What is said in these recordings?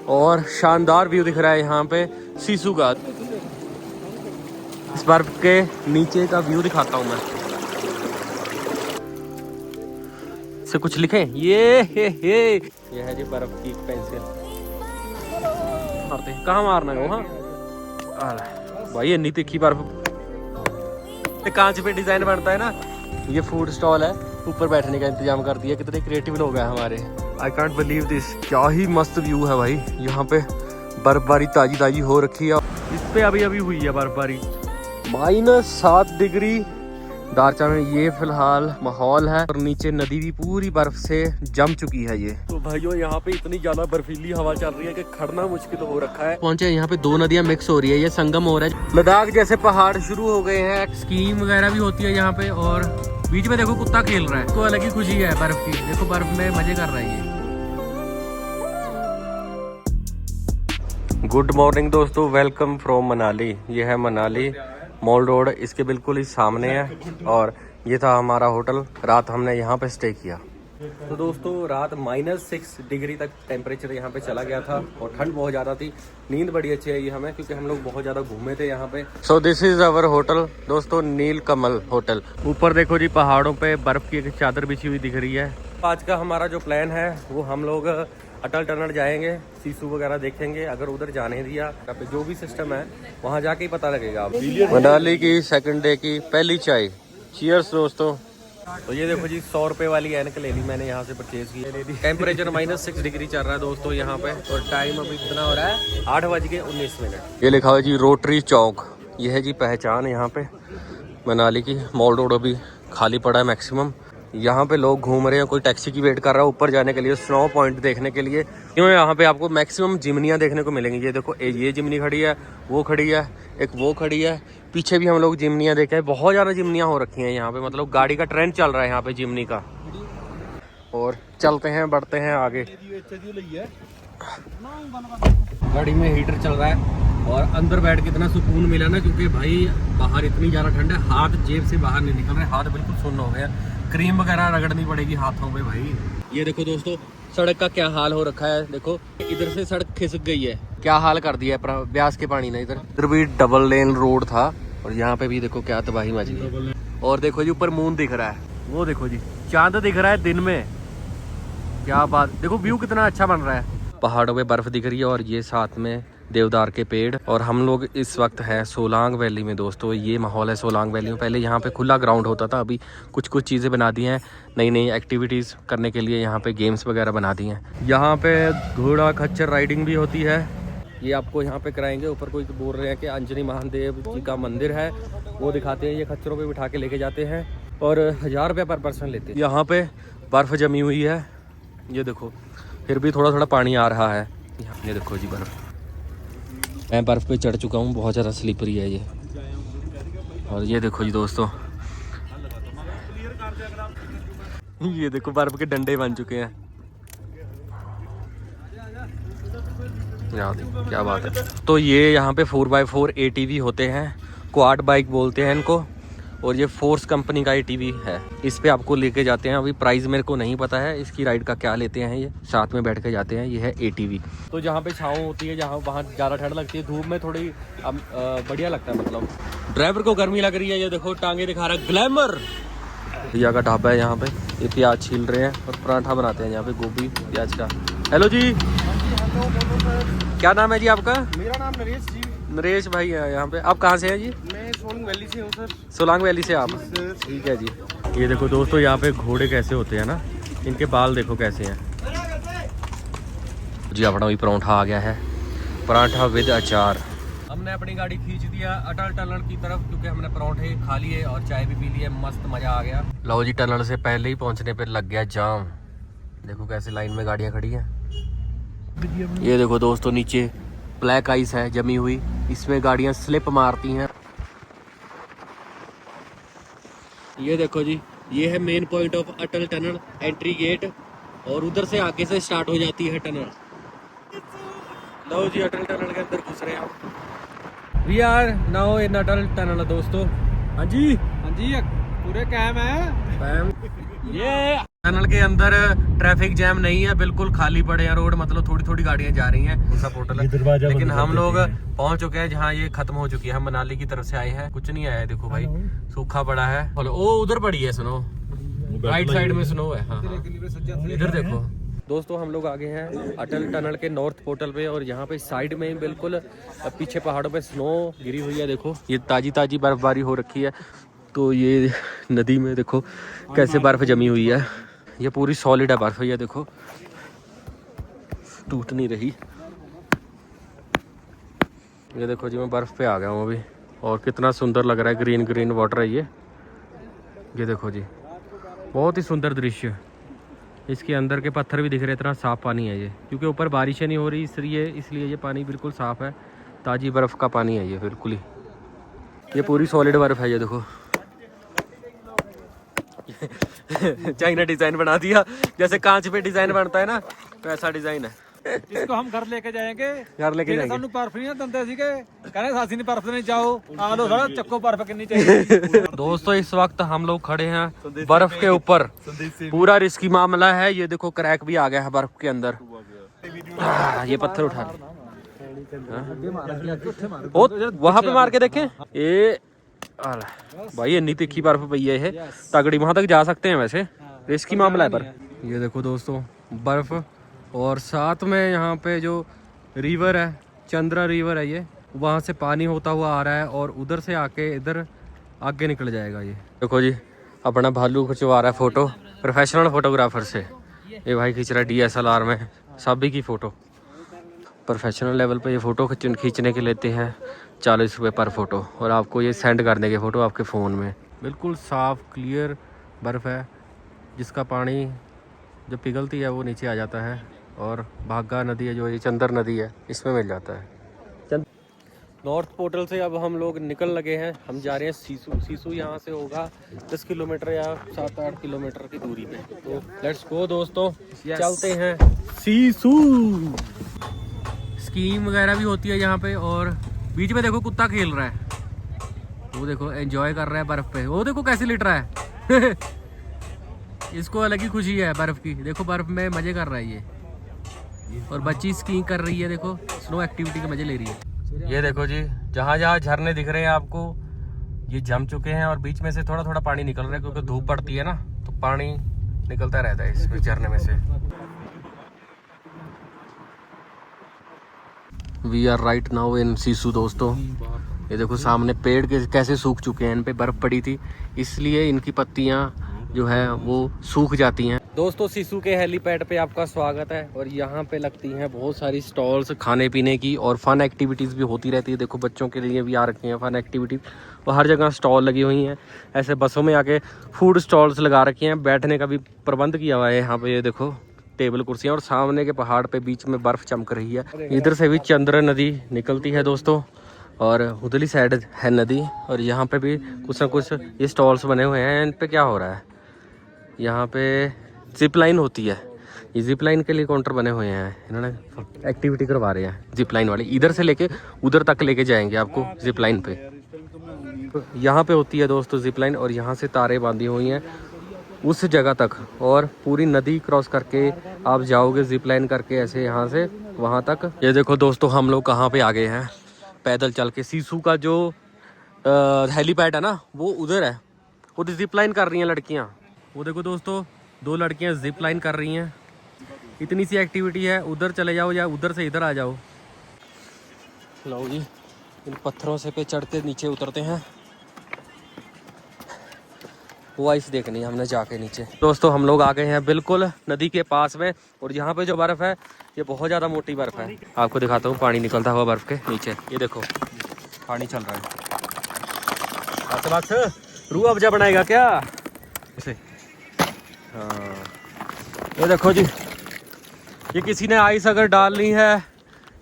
और शानदार व्यू दिख रहा है यहाँ पे सीसू का। इस बर्फ के नीचे का व्यू दिखाता हूँ मैं। से कुछ लिखे ये है जी बर्फ की पेंसिल। मारते कहाँ मारना है वो। हाँ भाई इतनी तीखी बर्फ। कांच पे डिजाइन बनता है ना। ये फूड स्टॉल है, ऊपर बैठने का इंतजाम कर दिया। कितने क्रिएटिव लोग हैं हमारे। I can't believe this. क्या ही मस्त व्यू है भाई। यहाँ पे बर्फबारी ताजी ताजी हो रखी है। इस पे अभी अभी हुई है बर्फबारी। -7 डिग्री दारचा में ये फिलहाल माहौल है। और नीचे नदी भी पूरी बर्फ से जम चुकी है ये। तो भाइयों यहाँ पे इतनी ज्यादा बर्फीली हवा चल रही है कि खड़ना मुश्किल हो रखा है। पहुंचे यहाँ पे 2 नदियां मिक्स हो रही है, ये संगम हो रहा है। लद्दाख जैसे पहाड़ शुरू हो गए हैं। स्कीइंग वगैरह भी होती है यहाँ पे। और बीच में देखो कुत्ता खेल रहा है। तो अलग ही खुशी है बर्फ की। देखो बर्फ में मजे कर रहा है ये। गुड मॉर्निंग दोस्तों, वेलकम फ्रॉम मनाली। ये है मनाली मॉल रोड, इसके बिल्कुल ही सामने है। और ये था हमारा होटल। रात हमने यहाँ पे स्टे किया। तो दोस्तों रात -6 डिग्री तक टेम्परेचर यहाँ पे चला गया था और ठंड बहुत ज़्यादा थी। नींद बड़ी अच्छी आई हमें क्योंकि हम लोग बहुत ज़्यादा घूमे थे यहाँ पे। So this is our hotel दोस्तों, नीलकमल होटल। ऊपर देखो जी पहाड़ों पे बर्फ़ की एक चादर बिछी हुई दिख रही है। आज का हमारा जो प्लान है वो हम लोग अटल टनल जाएंगे, सीसू वगैरह देखेंगे। अगर उधर जाने दिया तो जो भी सिस्टम है वहाँ जाके ही पता लगेगा। मनाली की सेकंड डे की पहली चाय। चीयर्स दोस्तों। तो ये देखो जी 100 रुपए वाली ऐनक ले ली मैंने यहाँ से परचेज की। टेम्परेचर -6 डिग्री चल रहा है दोस्तों यहाँ पे। और टाइम अभी कितना हो रहा है 8:19। ये लिखा हुआ जी रोटरी चौक। ये है जी पहचान यहाँ पे मनाली की। मॉल रोड अभी खाली पड़ा है मैक्सिमम। यहाँ पे लोग घूम रहे हैं, कोई टैक्सी की वेट कर रहा है ऊपर जाने के लिए, स्नो पॉइंट देखने के लिए। क्यों यहाँ पे आपको मैक्सिमम जिमनियाँ देखने को मिलेंगी। ये देखो ये जिमनी खड़ी है, वो खड़ी है, एक वो खड़ी है। पीछे भी हम लोग जिमनियाँ देखे हैं। बहुत ज़्यादा जिमनियाँ हो रखी हैं यहाँ पे। मतलब गाड़ी का ट्रेंड चल रहा है यहाँ पे जिमनी का। और चलते हैं बढ़ते हैं आगे। गाड़ी में हीटर चल रहा है और अंदर बैठ के इतना सुकून मिला ना, क्योंकि भाई बाहर इतनी ज़्यादा ठंड है। हाथ जेब से बाहर नहीं निकल रहे, हाथ बिल्कुल सुन्न हो गया। क्रीम वगैरह रगड़नी पड़ेगी हाथों पे भाई। ये देखो दोस्तों सड़क का क्या हाल हो रखा है। देखो इधर से सड़क खिसक गई है। क्या हाल कर दिया है ब्यास के पानी ने। इधर भी डबल लेन रोड था और यहाँ पे भी देखो क्या तबाही मच गई। और देखो जी ऊपर मून दिख रहा है। वो देखो जी चांद दिख रहा है दिन में। क्या बात। देखो व्यू कितना अच्छा बन रहा है। पहाड़ों पे बर्फ दिख रही है और ये साथ में देवदार के पेड़। और हम लोग इस वक्त हैं सोलांग वैली में दोस्तों। ये माहौल है सोलांग वैली में। पहले यहाँ पे खुला ग्राउंड होता था, अभी कुछ चीज़ें बना दी हैं। नई नई एक्टिविटीज़ करने के लिए यहाँ पे गेम्स वगैरह बना दी हैं। यहाँ पे घोड़ा खच्चर राइडिंग भी होती है। ये आपको यहाँ पे कराएंगे। ऊपर कोई बोल रहे हैं कि अंजनी महादेव जी का मंदिर है, वो दिखाते हैं। ये खच्चरों पे बिठा के लेके जाते हैं और 1000 रुपये पर पर्सन लेते हैं। यहाँ पे बर्फ़ जमी हुई है, ये देखो। फिर भी थोड़ा थोड़ा पानी आ रहा है। ये देखो जी बर्फ़। मैं बर्फ़ पे चढ़ चुका हूँ, बहुत ज़्यादा स्लिपरी है ये। और ये देखो जी दोस्तों, ये देखो बर्फ़ के डंडे बन चुके हैं। क्या बात है। तो ये यहाँ पे 4x4 ATV होते हैं, क्वाड बाइक बोलते हैं इनको। और ये फोर्स कंपनी का ATV है। इस पे आपको लेके जाते हैं। अभी प्राइस मेरे को नहीं पता है इसकी राइड का क्या लेते हैं। ये साथ में बैठ के जाते हैं। ये है ATV। तो जहाँ पे छाँव होती है, जहाँ वहाँ ज़्यादा ठंड लगती है, धूप में थोड़ी बढ़िया लगता है। मतलब ड्राइवर को गर्मी लग रही है। ये देखो टांगे दिखा रहा है ग्लैमर। भैया का ढाबा है यहाँ पे। ये प्याज छील रहे हैं और पराठा बनाते हैं यहाँ पे, गोभी प्याज का। हेलो जी, क्या नाम है जी आपका? मेरा नाम नरेश जी। नरेश भाई है यहाँ पे। आप कहाँ से हैं जी? मैं सोलांग वैली से हूँ सर। सोलांग वैली से आप? ठीक है जी। ये देखो दोस्तों यहाँ पे घोड़े कैसे होते हैं ना, इनके बाल देखो कैसे हैं जी। अपना भी पराठा आ गया है, पराठा विद अचार। हमने अपनी गाड़ी खींच दिया अटल टनल की तरफ, क्योंकि हमने पराठे खा लिए और चाय भी पी लिए। मस्त मजा आ गया। लो जी टनल से पहले ही पहुंचने पे लग गया जाम। देखो कैसे लाइन में गाड़ियां खड़ी हैं। ये देखो दोस्तों नीचे ब्लैक आइस है जमी हुई, इसमें गाड़ियां स्लिप मारती हैं। ये देखो जी, ये है main point of Atal tunnel, entry gate. और उधर से आगे से स्टार्ट हो जाती है टनल। लो जी अटल टनल के अंदर घुस रहे हैं हम। We are now in Atal tunnel दोस्तों। हाँ जी हाँ जी पूरे कैम है। ये टनल के अंदर ट्रैफिक जैम नहीं है, बिल्कुल खाली पड़े हैं रोड, मतलब थोड़ी थोड़ी गाड़ियां जा रही हैं, सब होटल है। लेकिन हम लोग पहुंच चुके हैं जहाँ ये खत्म हो चुकी है। हम मनाली की तरफ से आए हैं, कुछ नहीं आया है, देखो भाई सूखा पड़ा है। ओ उधर पड़ी है स्नो, राइट साइड में स्नो है। हाँ इधर देखो दोस्तों, हम लोग आ गए हैं अटल टनल के नॉर्थ पोर्टल पे, और यहाँ पे साइड में बिल्कुल पीछे पहाड़ों पे स्नो गिरी हुई है। देखो ये ताजी ताजी बर्फबारी हो रखी है। तो ये नदी में देखो कैसे बर्फ जमी हुई है, ये पूरी सॉलिड है बर्फ, ये देखो टूट नहीं रही। ये देखो जी मैं बर्फ पे आ गया हूँ अभी, और कितना सुंदर लग रहा है, ग्रीन ग्रीन वाटर है ये देखो जी, बहुत ही सुंदर दृश्य। इसके अंदर के पत्थर भी दिख रहे हैं, इतना साफ पानी है ये, क्योंकि ऊपर बारिशें नहीं हो रही इसलिए ये पानी बिल्कुल साफ है, ताज़ी बर्फ़ का पानी है ये बिल्कुल ही, ये पूरी सॉलिड बर्फ़ है ये देखो। चाइना डिज़ाइन बना दिया, जैसे कांच पे डिज़ाइन बनता है ना, तो ऐसा डिज़ाइन है। इसको हम घर लेके जाएंगे, घर लेके जाएंगे। सानू बर्फ नहीं दंदे सीगे, कहने सासी ने बर्फ नहीं जाओ, आ लो सारा चक्को बर्फ कितनी चाहिए। दोस्तों इस वक्त हम लोग खड़े हैं बर्फ के ऊपर, पूरा रिस्की मामला है। ये देखो क्रैक भी आ गया है बर्फ के अंदर। ये पत्थर उठा वहां पे मार के देखें, ये भाई इतनी तिखी बर्फ पई है, तगड़ी, वहां तक जा सकते हैं, वैसे रिस्की मामला है। पर ये देखो दोस्तों बर्फ, और साथ में यहाँ पे जो रिवर है, चंद्रा रिवर है, ये वहाँ से पानी होता हुआ आ रहा है, और उधर से आके इधर आगे निकल जाएगा। ये देखो जी अपना भालू खिंचवा रहा है फोटो, प्रोफेशनल फोटोग्राफर से। ये भाई खींच रहा है DSLR में सभी की फ़ोटो, प्रोफेशनल लेवल पे ये फ़ोटो खींचने के लेते हैं 40 रुपये पर फ़ोटो, और आपको ये सेंड करने के फ़ोटो आपके फ़ोन में। बिल्कुल साफ़ क्लियर बर्फ़ है, जिसका पानी जब पिघलती है वो नीचे आ जाता है, और भागा नदी है जो ये चंदर नदी है, इसमें मिल जाता है। नॉर्थ पोर्टल से अब हम लोग निकल लगे हैं, हम जा रहे हैं सीसू। सीसू यहाँ से होगा 10 किलोमीटर या 7-8 किलोमीटर की दूरी पे। तो लेट्स गो दोस्तों, चलते हैं सीसू। स्कीइंग वगैरह भी होती है यहाँ पे, और बीच में देखो कुत्ता खेल रहा है, वो देखो एंजॉय कर रहा है बर्फ पे, वो देखो कैसे लिट रहा है। इसको अलग ही खुशी है बर्फ की, देखो बर्फ में मजे कर रहा है ये, और बच्ची स्कीइंग कर रही है, देखो स्नो एक्टिविटी के मजे ले रही है। ये देखो जी जहाँ जहाँ झरने दिख रहे हैं आपको, ये जम चुके हैं, और बीच में से थोड़ा थोड़ा पानी निकल रहा है, क्योंकि धूप पड़ती है ना, तो पानी निकलता रहता है इसमें झरने में से। We are right now in सीसू दोस्तों। ये देखो सामने पेड़ के कैसे सूख चुके हैं, इन पे बर्फ पड़ी थी इसलिए इनकी पत्तियां जो है वो सूख जाती हैं। दोस्तों सीसू के हेलीपैड पे आपका स्वागत है, और यहाँ पे लगती हैं बहुत सारी स्टॉल्स खाने पीने की, और फन एक्टिविटीज़ भी होती रहती है। देखो बच्चों के लिए भी आ रखी हैं फन एक्टिविटीज़, और हर जगह स्टॉल लगी हुई हैं। ऐसे बसों में आके फूड स्टॉल्स लगा रखी हैं, बैठने का भी प्रबंध किया हुआ है यहाँ पे। ये देखो टेबल कुर्सियाँ, और सामने के पहाड़ पे बीच में बर्फ़ चमक रही है। इधर से भी चंद्र नदी निकलती है दोस्तों, और उधरली साइड है नदी, और यहाँ पे भी कुछ ना कुछ ये स्टॉल्स बने हुए हैं। इन पे क्या हो रहा है, यहाँ पे जिप लाइन होती है, ये जिप लाइन के लिए काउंटर बने हुए हैं, इन्होंने एक्टिविटी करवा रहे हैं जिप लाइन वाली। इधर से लेके उधर तक लेके जाएंगे आपको जिप लाइन पे। यहाँ पे होती है दोस्तों जिप लाइन, और यहाँ से तारें बांधी हुई हैं उस जगह तक, और पूरी नदी क्रॉस करके आप जाओगे जिप लाइन करके ऐसे यहाँ से वहाँ तक। ये देखो दोस्तों हम लोग कहाँ पे आ गए हैं, पैदल चल के। सीसू का जो हेलीपैड है ना वो उधर है, वो जिप लाइन कर रही हैं लड़कियाँ। वो देखो दोस्तों 2 लड़कियाँ जिप लाइन कर रही हैं। इतनी सी एक्टिविटी है, उधर चले जाओ या उधर से इधर आ जाओ। लो जी इन पत्थरों से पे चढ़ के नीचे उतरते हैं, वो आइस देखनी है हमने जाके नीचे। दोस्तों हम लोग आ गए हैं बिल्कुल नदी के पास में, और यहाँ पे जो बर्फ़ है ये बहुत ज़्यादा मोटी बर्फ़ है। आपको दिखाता हूँ पानी निकलता हुआ बर्फ़ के नीचे, ये देखो पानी चल रहा है। बस रूह अफ़ज़ा बनाएगा क्या इसे? हाँ ये देखो जी, ये किसी ने आइस अगर डालनी है,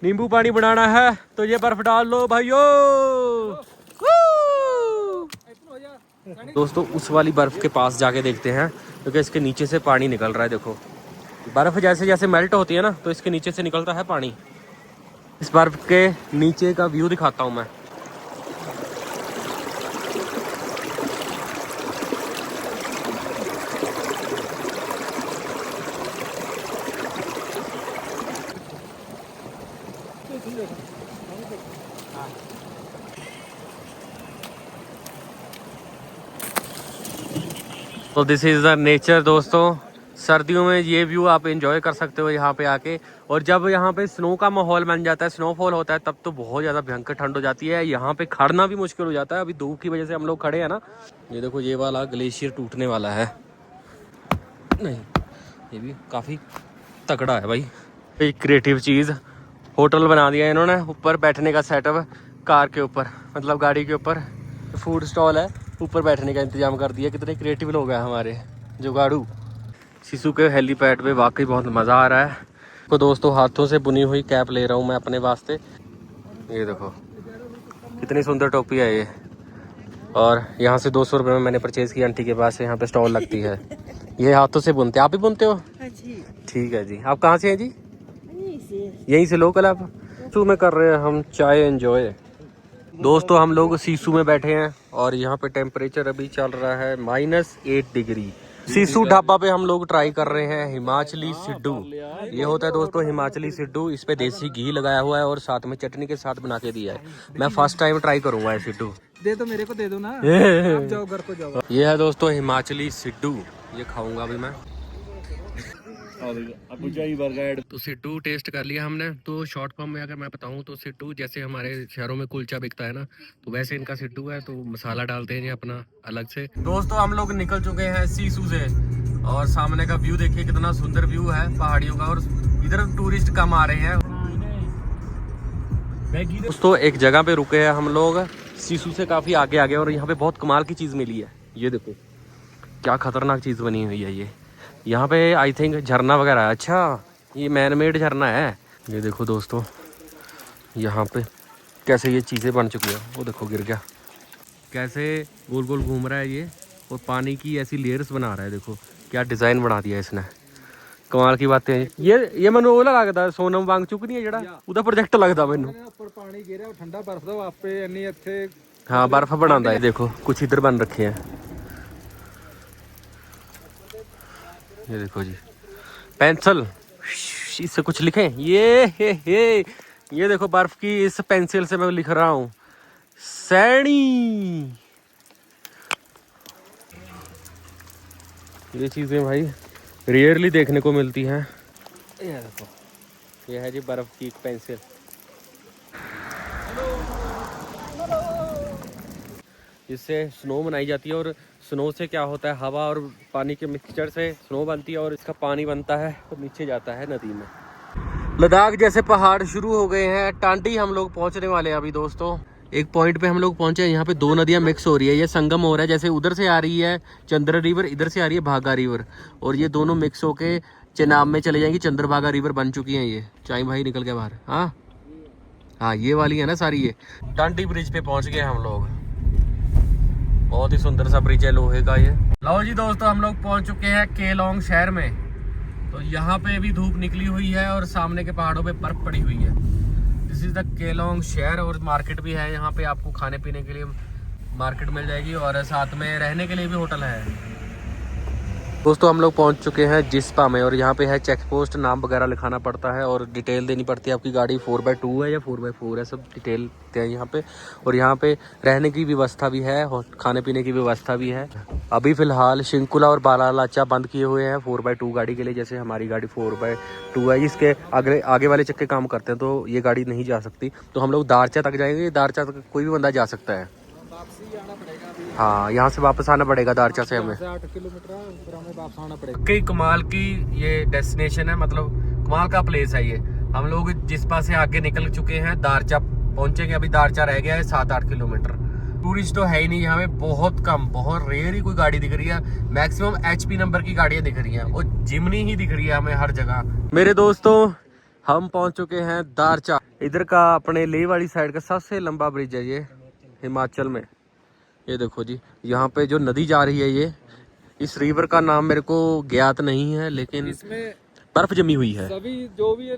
नींबू पानी बनाना है, तो ये बर्फ़ डाल लो भाइयों। दोस्तों उस वाली बर्फ़ के पास जाके देखते हैं, क्योंकि इसके नीचे से पानी निकल रहा है। देखो बर्फ़ जैसे जैसे मेल्ट होती है ना, तो इसके नीचे से निकलता है पानी। इस बर्फ़ के नीचे का व्यू दिखाता हूँ मैं। तो दिस इज़ द नेचर दोस्तों। सर्दियों में ये व्यू आप एंजॉय कर सकते हो यहाँ पे आके। और जब यहाँ पे स्नो का माहौल बन जाता है, स्नोफॉल होता है, तब तो बहुत ज़्यादा भयंकर ठंड हो जाती है। यहाँ पे खड़ना भी मुश्किल हो जाता है। अभी धूप की वजह से हम लोग खड़े हैं ना। ये देखो ये वाला ग्लेशियर टूटने वाला है। नहीं, ये भी काफ़ी तगड़ा है भाई। एक क्रिएटिव चीज़ होटल बना दिया है इन्होंने, ऊपर बैठने का सेटअप कार के ऊपर, मतलब गाड़ी के ऊपर फूड स्टॉल है, ऊपर बैठने का इंतजाम कर दिया। कितने क्रिएटिव लोग हैं हमारे जुगाड़ू। सिसु के हेलीपैड पे वाकई बहुत मज़ा आ रहा है। तो दोस्तों हाथों से बुनी हुई कैप ले रहा हूँ मैं अपने वास्ते। ये देखो कितनी सुंदर टोपी है ये। और यहाँ से 200 रुपये में मैंने परचेज़ की। आंटी के पास यहाँ पे स्टॉल लगती है। ये हाथों से बुनते, आप भी बुनते हो? ठीक है जी। आप कहाँ से हैं जी? यहीं से लोकल आप? सीसू में कर रहे हैं हम चाय एंजॉय। दोस्तों हम लोग सीसू में बैठे हैं और यहाँ पे टेम्परेचर अभी चल रहा है -8 डिग्री। सीसू ढाबा पे हम लोग ट्राई कर रहे हैं हिमाचली सिड्डू। ये होता है दोस्तों हिमाचली सिड्डू। इस पे देसी घी लगाया हुआ है और साथ में चटनी के साथ बना के दिया है। मैं फर्स्ट टाइम ट्राई करूंगा ये सिड्डू। दे दो मेरे को, दे दो ना। आप जाओ घर को जाओ। ये है दोस्तों हिमाचली सिड्डू, ये खाऊंगा अभी मैं। तो सिड्डू टेस्ट कर लिया हमने। तो शॉर्ट फॉर्म में अगर मैं बताऊं तो सिड्डू जैसे हमारे शहरों में कुलचा बिकता है ना, तो वैसे इनका सिड्डू है। तो मसाला डालते हैं ये अपना अलग से। दोस्तों हम लोग निकल चुके हैं सीसू से और सामने का व्यू देखिए कितना सुंदर व्यू है पहाड़ियों का। और इधर टूरिस्ट कम आ रहे हैं। दोस्तों एक जगह पे रुके हैं हम लोग सीसू से काफी आगे आगे, और यहाँ पे बहुत कमाल की चीज मिली है। ये देखो क्या खतरनाक चीज बनी हुई है ये। यहाँ पे आई थिंक झरना वगैरह है। अच्छा ये मैन मेड झरना है। ये देखो दोस्तों यहाँ पे कैसे ये चीज़ें बन चुकी हैं। वो देखो गिर गया, कैसे गोल गोल घूम रहा है ये और पानी की ऐसी लेयर्स बना रहा है। देखो क्या डिज़ाइन बना दिया इसने, कमाल की बातें हैं। ये मैंने वो लगता सोनम वांग चुक नहीं है जड़ा उदा प्रोजेक्ट लगता मैनू। ऊपर पानी गिरा ठंडा बर्फ दा आपे इन्नी ਇੱਥੇ। हाँ बर्फ बनाता है। देखो कुछ इधर बन रखे हैं। ये देखो जी पेंसिल, इससे कुछ लिखे। ये देखो बर्फ की इस पेंसिल से मैं लिख रहा हूँ सैनी। ये चीजें भाई रेयरली देखने को मिलती हैं। ये देखो ये है जी बर्फ की एक पेंसिल। इससे स्नो बनाई जाती है और स्नो से क्या होता है, हवा और पानी के मिक्सचर से स्नो बनती है और इसका पानी बनता है तो नीचे जाता है नदी में। लद्दाख जैसे पहाड़ शुरू हो गए हैं। टांडी हम लोग पहुंचने वाले हैं अभी दोस्तों। एक पॉइंट पे हम लोग पहुंचे हैं। यहाँ पे दो नदियाँ मिक्स हो रही है, ये संगम हो रहा है। जैसे उधर से आ रही है चंद्र रिवर, इधर से आ रही है भागा रिवर, और ये दोनों मिक्स होके चेनाब में चले जाएंगी। चंद्रभागा रिवर बन चुकी है ये। चाय भाई निकल के बाहर। हाँ ये वाली है ना सारी। ये टांडी ब्रिज पे पहुंच गए हम लोग। बहुत ही सुंदर सा ब्रिज है लोहे का ये। लो जी दोस्तों हम लोग पहुंच चुके हैं केलोंग शहर में। तो यहाँ पे भी धूप निकली हुई है और सामने के पहाड़ों पे बर्फ पड़ी हुई है। दिस इज द केलोंग शहर। और मार्केट भी है यहाँ पे, आपको खाने पीने के लिए मार्केट मिल जाएगी और साथ में रहने के लिए भी होटल है। दोस्तों हम लोग पहुंच चुके हैं जिस्पा में और यहाँ पे है चेक पोस्ट, नाम वगैरह लिखाना पड़ता है और डिटेल देनी पड़ती है। आपकी गाड़ी 4x2 है या 4x4 है, सब डिटेल देते हैं यहाँ पे। और यहाँ पे रहने की व्यवस्था भी है और खाने पीने की व्यवस्था भी है। अभी फिलहाल शिंकुला और बालालाचा बंद किए हुए हैं 4x2 गाड़ी के लिए। जैसे हमारी गाड़ी 4x2 है, इसके आगे वाले चक्के काम करते हैं तो ये गाड़ी नहीं जा सकती। तो हम लोग दारचा तक जाएंगे। दारचा तक कोई भी बंदा जा सकता है। हाँ यहाँ से वापस आना पड़ेगा दारचा से हमें 8 किलोमीटर फिर हमें वापस आना पड़ेगा। कई कमाल की ये डेस्टिनेशन है, मतलब कमाल का प्लेस है ये। हम लोग जिस्पा से आगे निकल चुके हैं, दारचा पहुंचेंगे। अभी दारचा रह गया है 7-8 किलोमीटर। टूरिस्ट तो है ही नहीं यहाँ पे, बहुत कम, बहुत रेयर ही कोई गाड़ी दिख रही है। मैक्सिमम HP नंबर की गाड़ियां दिख रही हैं और जिमनी ही दिख रही है हमें हर जगह। मेरे दोस्तों हम पहुंच चुके हैं दारचा। इधर का अपने लेह वाली साइड का सबसे लंबा ब्रिज है ये हिमाचल में। ये देखो जी यहाँ पे जो नदी जा रही है ये, इस रिवर का नाम मेरे को ज्ञात नहीं है, लेकिन इसमें बर्फ जमी हुई है। सभी जो भी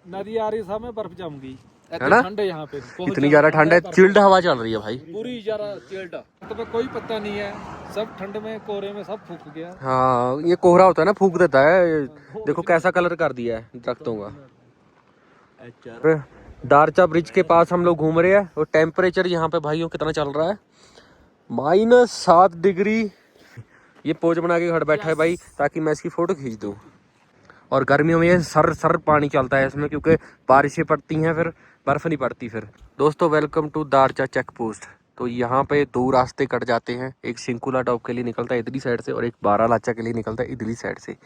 नदी आ रही सब में बर्फ जम गई है ना। ठंड है यहाँ पे, इतनी ज्यादा ठंड है, चिल्ड हवा चल रही है भाई पूरी ज्यादा चिल्ड। तो कोई पता नहीं है, सब ठंड में कोहरे में सब फूक गया। हाँ ये कोहरा होता है ना, फूक देता है। देखो कैसा कलर कर दिया है दरख्तों का। दारचा ब्रिज के पास हम लोग घूम रहे हैं और टेम्परेचर यहाँ पे भाइयों कितना चल रहा है, -7 डिग्री। ये पोज बना के घर बैठा है भाई ताकि मैं इसकी फोटो खींच दूँ। और गर्मियों में ये सर पानी चलता है इसमें, क्योंकि बारिशें पड़ती हैं फिर बर्फ़ नहीं पड़ती फिर। दोस्तों welcome to Darcha check post. तो यहाँ पे 2 रास्ते कट जाते हैं, एक शिंकुला टॉप के लिए निकलता है इधरली साइड से और एक बारालाचा के लिए निकलता है इधरली साइड से।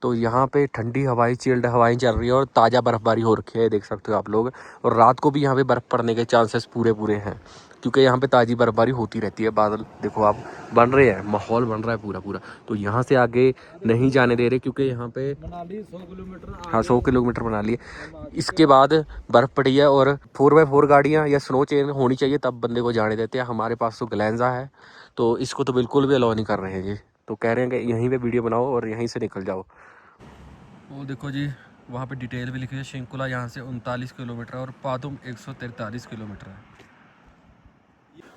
तो यहाँ पे ठंडी हवाएं, चिल्ड हवाएं चल रही है और ताज़ा बर्फबारी हो रखी है, देख सकते हो आप लोग। और रात को भी यहाँ पे बर्फ़ पड़ने के चांसेस पूरे हैं, क्योंकि यहाँ पे ताज़ी बर्फबारी होती रहती है। बादल देखो आप बन रहे हैं, माहौल बन रहा है पूरा। तो यहाँ से आगे नहीं जाने दे रहे, क्योंकि यहाँ पे मनाली 100 किलोमीटर, हाँ 100 किलोमीटर बना लिए। इसके बाद बर्फ़ पड़ी है और 4x4 गाड़ियाँ या स्नो चेन होनी चाहिए तब बंदे को जाने देते हैं। हमारे पास तो ग्लैंजा है, तो इसको तो बिल्कुल भी अलाउ नहीं कर रहे हैं जी। तो कह रहे हैं कि यहीं पे वीडियो बनाओ और यहीं से निकल जाओ। वो देखो जी, वहाँ पे डिटेल भी लिखी है, शिंकुला यहाँ से 39 किलोमीटर और पादुम 143 किलोमीटर है।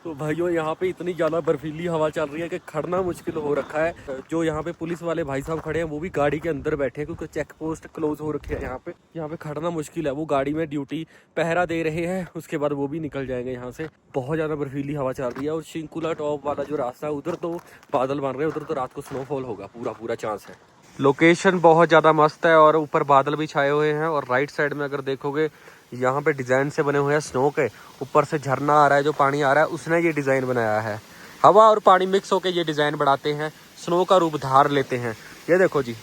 तो भाइयों यहाँ पे इतनी ज़्यादा बर्फीली हवा चल रही है कि खड़ना मुश्किल हो रखा है। जो यहाँ पे पुलिस वाले भाई साहब खड़े हैं वो भी गाड़ी के अंदर बैठे हैं, क्योंकि चेक पोस्ट क्लोज हो रखी है। यहाँ पे खड़ना मुश्किल है। वो गाड़ी में ड्यूटी पहरा दे रहे हैं, उसके बाद वो भी निकल जाएंगे यहाँ से। बहुत ज़्यादा बर्फीली हवा चल रही है। और शिंकुला टॉप वाला जो रास्ता है उधर तो बादल बन रहे हैं, उधर तो रात को स्नोफॉल होगा, पूरा चांस है। लोकेशन बहुत ज़्यादा मस्त है और ऊपर बादल भी छाए हुए हैं। और राइट साइड में अगर देखोगे यहाँ पे डिज़ाइन से बने हुए हैं स्नो के, ऊपर से झरना आ रहा है, जो पानी आ रहा है उसने ये डिज़ाइन बनाया है। हवा और पानी मिक्स होके ये डिज़ाइन बनाते हैं, स्नो का रूप धार लेते हैं। ये देखो जी,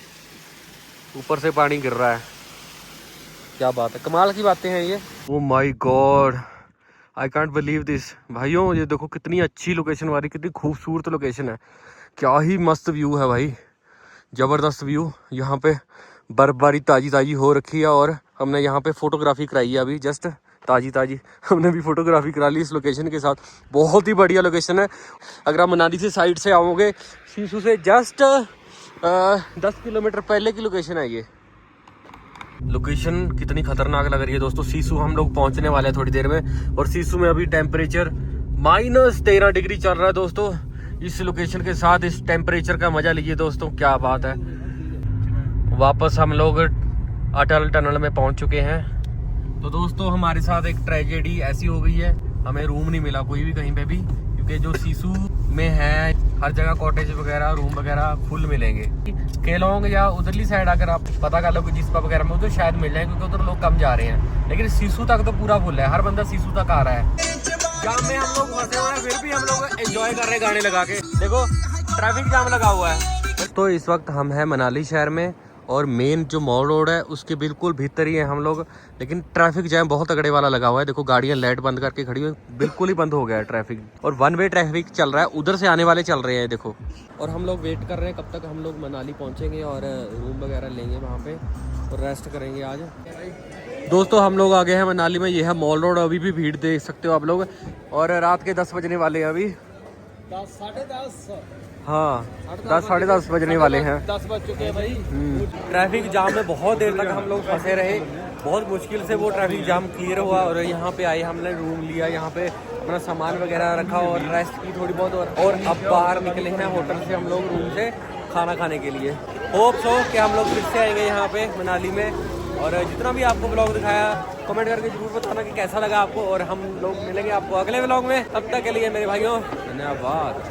ऊपर से पानी गिर रहा है, क्या बात है, कमाल की बातें हैं ये। Oh my God, I can't believe this. भाइयों ये देखो कितनी अच्छी लोकेशन वाली, कितनी खूबसूरत लोकेशन है, क्या ही मस्त व्यू है भाई, ज़बरदस्त व्यू। यहाँ पे बर्फबारी ताज़ी हो रखी है और हमने यहाँ पे फोटोग्राफी कराई है अभी, जस्ट ताज़ी हमने भी फोटोग्राफी करा ली इस लोकेशन के साथ। बहुत ही बढ़िया लोकेशन है। अगर आप मनाली से साइड से आओगे, सीसू से जस्ट 10 किलोमीटर पहले की लोकेशन है ये। लोकेशन कितनी खतरनाक लग रही है दोस्तों। सीसू हम लोग पहुँचने वाले हैं थोड़ी देर में, और सीसू में अभी टेम्परेचर -13 डिग्री चल रहा है दोस्तों। इस लोकेशन के साथ इस टेम्परेचर का मजा लीजिए दोस्तों, क्या बात है। वापस हम लोग अटल टनल में पहुंच चुके हैं। तो दोस्तों हमारे साथ एक ट्रेजेडी ऐसी हो गई है, हमें रूम नहीं मिला कोई भी कहीं पे भी, क्योंकि जो सीसू में है हर जगह कॉटेज वगैरह, रूम वगैरह फुल मिलेंगे। केलोंग या उधरली साइड अगर आप पता कर लो कि जिस्पा वगैरह में, उधर शायद मिल जाए, क्योंकि उधर लोग कम जा रहे हैं। लेकिन सीसू तक तो पूरा फुल है, हर बंदा सीसू तक आ रहा है। जाम में हम लोग फंसे हुए हैं, फिर भी हम लोग एंजॉय कर रहे हैं गाने लगा के। देखो ट्रैफिक जाम लगा हुआ है। तो इस वक्त हम हैं मनाली शहर में, और मेन जो मॉल रोड है उसके बिल्कुल भीतर ही है हम लोग। लेकिन ट्रैफिक जैम बहुत तगड़े वाला लगा हुआ है। देखो गाड़ियां लाइट बंद करके खड़ी हुई, बिल्कुल ही बंद हो गया है ट्रैफिक, और 1 वे ट्रैफिक चल रहा है, उधर से आने वाले चल रहे हैं देखो। और हम लोग वेट कर रहे हैं कब तक हम लोग मनाली पहुंचेंगे और रूम वगैरह लेंगे वहाँ पे और रेस्ट करेंगे आज। दोस्तों हम लोग आ गए हैं मनाली में, ये है मॉल रोड। अभी भी भीड़ देख सकते हो आप लोग, और रात के 10 बजने वाले हैं अभी। 10 साढ़े 10, हाँ 10 साढ़े 10 बजने वाले हैं। 10 बज चुके हैं भाई। ट्रैफिक जाम में बहुत देर तक हम लोग फंसे रहे, बहुत मुश्किल से वो ट्रैफिक जाम क्लियर हुआ और यहाँ पे आए, हमने रूम लिया, यहाँ पे अपना सामान वगैरह रखा और रेस्ट की थोड़ी बहुत। और अब बाहर निकले हैं होटल से हम लोग, रूम से खाना खाने के लिए। होप सो कि हम लोग फिर से आएंगे यहाँ पे मनाली में। और जितना भी आपको ब्लॉग दिखाया कमेंट करके जरूर बताना कि कैसा लगा आपको, और हम लोग मिलेंगे आपको अगले ब्लॉग में। तब तक के लिए मेरे भाइयों धन्यवाद।